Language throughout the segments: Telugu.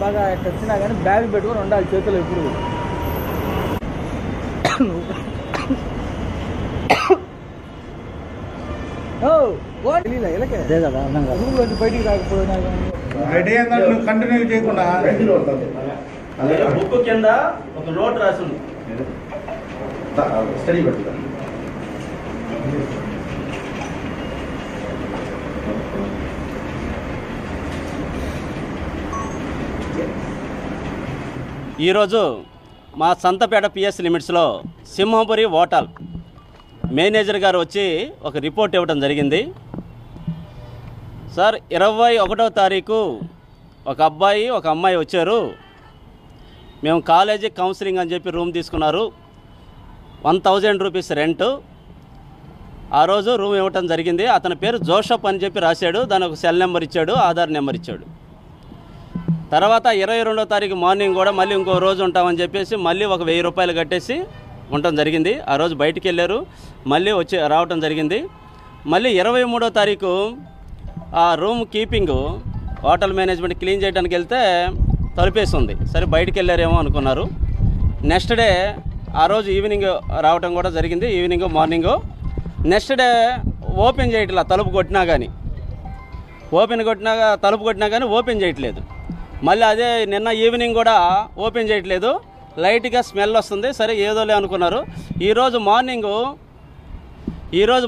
బాగా వచ్చినా కానీ బ్యాగ్ పెట్టుకొని ఉండాలి చేతులు ఎప్పుడు. రూమ్లోంచి బయటికి రాకపోయినా కంటిన్యూ చేయకుండా బుక్ కింద ఒక నోట్ రాసింది స్టడీ పెట్టుకుంటాను. ఈరోజు మా సంతపేట పిఎస్ లిమిట్స్లో సింహపురి హోటల్ మేనేజర్ గారు వచ్చి ఒక రిపోర్ట్ ఇవ్వడం జరిగింది. సార్ 21వ తారీఖు ఒక అబ్బాయి ఒక అమ్మాయి వచ్చారు, మేము కాలేజీ కౌన్సిలింగ్ అని చెప్పి రూమ్ తీసుకున్నారు, 1000 రూపీస్ రెంట్. ఆ రోజు రూమ్ ఇవ్వటం జరిగింది. అతని పేరు జోసఫ్ అని చెప్పి రాశాడు, దాని ఒక సెల్ నెంబర్ ఇచ్చాడు, ఆధార్ నెంబర్ ఇచ్చాడు. తర్వాత 22వ తారీఖు మార్నింగ్ కూడా మళ్ళీ ఇంకో రోజు ఉంటామని చెప్పేసి మళ్ళీ ఒక 1000 రూపాయలు కట్టేసి ఉండటం జరిగింది. ఆ రోజు బయటికి వెళ్ళారు, మళ్ళీ వచ్చి రావటం జరిగింది. మళ్ళీ 23వ తారీఖు ఆ room keeping hotel management clean చేయడానికి వెళ్తే తలుపేసి ఉంది. సరే బయటికి వెళ్ళారేమో అనుకున్నారు. నెక్స్ట్ డే ఆ రోజు ఈవినింగ్ రావటం కూడా జరిగింది, evening morning. Next day open చేయట్లా, తలుపు కొట్టినా కానీ తలుపు కొట్టినా కానీ ఓపెన్ చేయట్లేదు. మళ్ళీ అదే నిన్న ఈవినింగ్ కూడా ఓపెన్ చేయట్లేదు, లైట్గా స్మెల్ వస్తుంది. సరే ఏదోలే అనుకున్నారు. ఈరోజు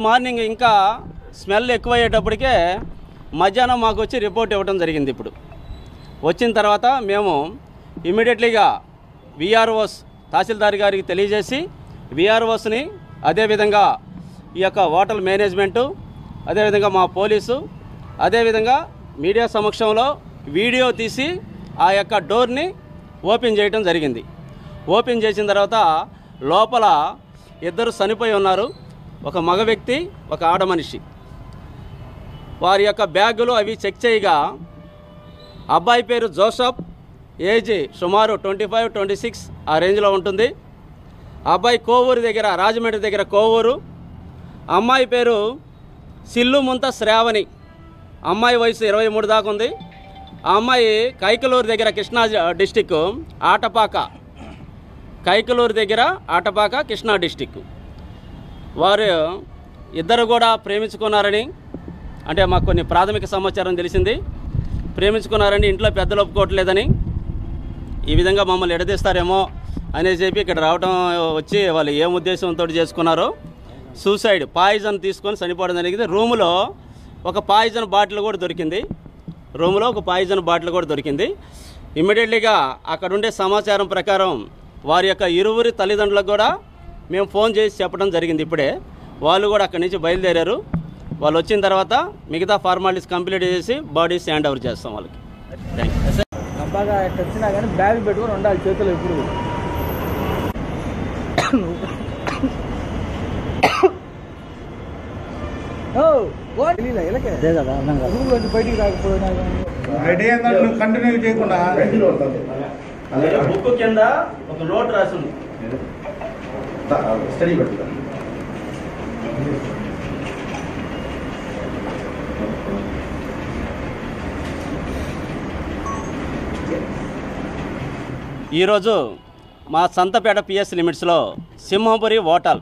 మార్నింగ్ ఇంకా స్మెల్ ఎక్కువయ్యేటప్పటికే మధ్యాహ్నం మాకు వచ్చి రిపోర్ట్ ఇవ్వడం జరిగింది. ఇప్పుడు వచ్చిన తర్వాత మేము ఇమీడియట్లీగా విఆర్ఓస్ తహసీల్దార్ గారికి తెలియజేసి విఆర్ఓస్ని అదేవిధంగా ఈ యొక్క హోటల్ మేనేజ్మెంటు అదేవిధంగా మా పోలీసు అదేవిధంగా మీడియా సమక్షంలో వీడియో తీసి ఆ యొక్క డోర్ని ఓపెన్ చేయడం జరిగింది. ఓపెన్ చేసిన తర్వాత లోపల 2 చనిపోయి ఉన్నారు, ఒక మగ వ్యక్తి ఒక ఆడ మనిషి. వారి యొక్క బ్యాగులు అవి చెక్ చేయగా అబ్బాయి పేరు జోసఫ్, ఏజ్ సుమారు 25-26 ఆ రేంజ్లో ఉంటుంది. అబ్బాయి కోవూరు దగ్గర, రాజమండ్రి దగ్గర కోవూరు. అమ్మాయి పేరు సిల్లు ముంత శ్రావణి, అమ్మాయి వయసు 23 దాకా ఉంది. ఆ అమ్మాయి కైకలూరు దగ్గర కృష్ణా డిస్టిక్ ఆటపాక, కైకలూరు దగ్గర ఆటపాక కృష్ణా డిస్టిక్. వారు ఇద్దరు కూడా ప్రేమించుకున్నారని, అంటే మాకు కొన్ని ప్రాథమిక సమాచారం తెలిసింది. ప్రేమించుకున్నారని ఇంట్లో పెద్దలు ఒప్పుకోవట్లేదని, ఈ విధంగా మమ్మల్ని ఎడదీస్తారేమో అనేసి చెప్పి ఇక్కడ రావడం వచ్చి వాళ్ళు ఏం ఉద్దేశంతో చేసుకున్నారో సూసైడ్ పాయిజన్ తీసుకొని చనిపోవడం జరిగింది. రూములో ఒక పాయిజన్ బాటిల్ కూడా దొరికింది. ఇమ్మీడియట్లీగా అక్కడ ఉండే సమాచారం ప్రకారం వారి యొక్క ఇరువురి తల్లిదండ్రులకు కూడా మేము ఫోన్ చేసి చెప్పడం జరిగింది. ఇప్పుడే వాళ్ళు కూడా అక్కడి నుంచి బయలుదేరారు. వాళ్ళు వచ్చిన తర్వాత మిగతా ఫార్మాలిటీస్ కంప్లీట్ చేసి బాడీస్ హ్యాండ్ ఓవర్ చేస్తాం వాళ్ళకి. Thank you. బాగా వచ్చినా కానీ బ్యాగ్ పెట్టుకొని ఉండాలి చేతులు ఎప్పుడు. రూమ్లోంచి బయటికి రాకపోయినా కంటిన్యూ చేయకుండా బుక్ కింద ఒక నోట్ రాసింది స్టడీ పెట్టుకుంటాను. ఈరోజు మా సంతపేట పిఎస్ లిమిట్స్లో సింహపురి హోటల్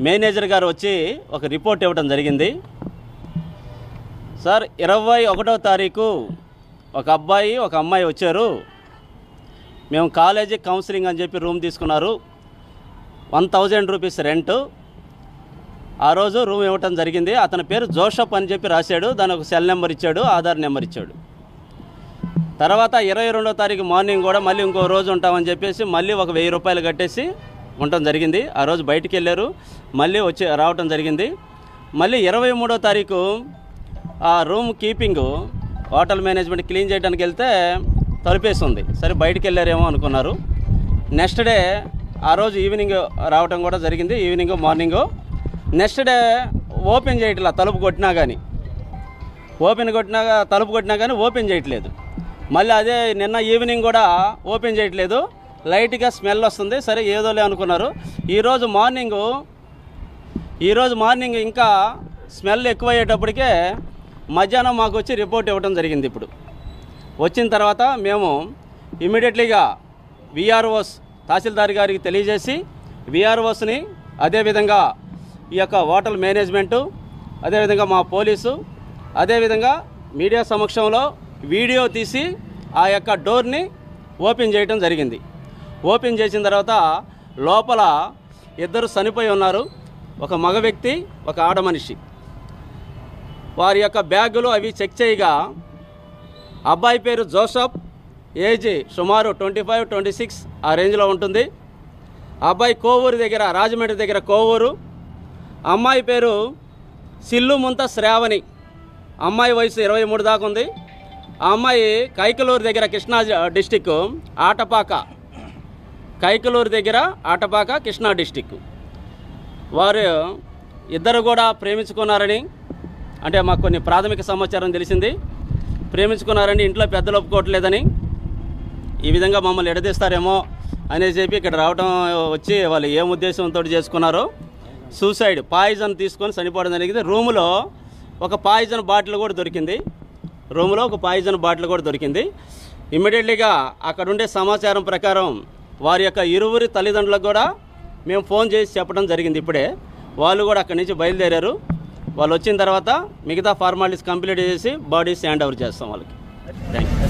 మేనేజర్ గారు వచ్చి ఒక రిపోర్ట్ ఇవ్వడం జరిగింది. సార్ 21వ తారీఖు ఒక అబ్బాయి ఒక అమ్మాయి వచ్చారు, మేము కాలేజీ కౌన్సిలింగ్ అని చెప్పి రూమ్ తీసుకున్నారు, 1000 రూపీస్ రెంట్. ఆ రోజు రూమ్ ఇవ్వటం జరిగింది. అతని పేరు జోసఫ్ అని చెప్పి రాశాడు, దాని ఒక సెల్ నెంబర్ ఇచ్చాడు, ఆధార్ నెంబర్ ఇచ్చాడు. తర్వాత 22వ తారీఖు మార్నింగ్ కూడా మళ్ళీ ఇంకో రోజు ఉంటామని చెప్పేసి మళ్ళీ ఒక 1000 రూపాయలు కట్టేసి ఉండటం జరిగింది. ఆ రోజు బయటికి వెళ్ళారు, మళ్ళీ వచ్చి రావటం జరిగింది. మళ్ళీ 23వ తారీఖు ఆ room keeping hotel management clean చేయడానికి వెళ్తే తలుపేసి ఉంది. సరే బయటికి వెళ్ళారేమో అనుకున్నారు. నెక్స్ట్ డే ఆ రోజు ఈవినింగ్ రావటం కూడా జరిగింది, evening morning. Next day open చేయట్లా, తలుపు కొట్టినా కానీ ఓపెన్ చేయట్లేదు. మళ్ళీ అదే నిన్న ఈవినింగ్ కూడా ఓపెన్ చేయట్లేదు, లైట్గా స్మెల్ వస్తుంది. సరే ఏదోలే అనుకున్నారు. ఈరోజు మార్నింగ్ ఇంకా స్మెల్ ఎక్కువయ్యేటప్పటికే మధ్యాహ్నం మాకు వచ్చి రిపోర్ట్ ఇవ్వడం జరిగింది. ఇప్పుడు వచ్చిన తర్వాత మేము ఇమ్మీడియట్లీగా విఆర్ఓస్ తహసీల్దార్ గారికి తెలియజేసి విఆర్ఓస్ని అదేవిధంగా ఈ యొక్క హోటల్ మేనేజ్మెంటు అదేవిధంగా మా పోలీసు అదేవిధంగా మీడియా సమక్షంలో వీడియో తీసి ఆ యొక్క డోర్ని ఓపెన్ చేయడం జరిగింది. ఓపెన్ చేసిన తర్వాత లోపల ఇద్దరు చనిపోయి ఉన్నారు, ఒక మగ వ్యక్తి ఒక ఆడ మనిషి. వారి యొక్క బ్యాగులు అవి చెక్ చేయగా అబ్బాయి పేరు జోసఫ్, ఏజ్ సుమారు 25-26 ఆ రేంజ్లో ఉంటుంది. అబ్బాయి కోవూరు దగ్గర రాజమండ్రి దగ్గర కోవూరు. అమ్మాయి పేరు సిల్లు ముంత శ్రావణి, అమ్మాయి వయసు 23 దాకా ఉంది. ఆ అమ్మాయి కైకలూరు దగ్గర కృష్ణా డిస్టిక్ ఆటపాక, కైకలూరు దగ్గర ఆటపాక కృష్ణా డిస్టిక్. వారు ఇద్దరు కూడా ప్రేమించుకున్నారని అంటే మాకు కొన్ని ప్రాథమిక సమాచారం తెలిసింది. ప్రేమించుకున్నారని ఇంట్లో పెద్దలు ఒప్పుకోవట్లేదని ఈ విధంగా మమ్మల్ని ఎడదీస్తారేమో అనేసి చెప్పి ఇక్కడ రావడం వచ్చి వాళ్ళు ఏం ఉద్దేశంతో చేసుకున్నారో సూసైడ్ పాయిజన్ తీసుకొని చనిపోవడం జరిగింది. రూములో ఒక పాయిజన్ బాటిల్ కూడా దొరికింది. ఇమ్మీడియట్లీగా అక్కడ ఉండే సమాచారం ప్రకారం వారి యొక్క ఇరువురి తల్లిదండ్రులకు కూడా మేము ఫోన్ చేసి చెప్పడం జరిగింది. ఇప్పుడే వాళ్ళు కూడా అక్కడి నుంచి బయలుదేరారు. వాళ్ళు వచ్చిన తర్వాత మిగతా ఫార్మాలిటీస్ కంప్లీట్ చేసి బాడీస్ హ్యాండ్ ఓవర్ చేస్తాం వాళ్ళకి. Thank you.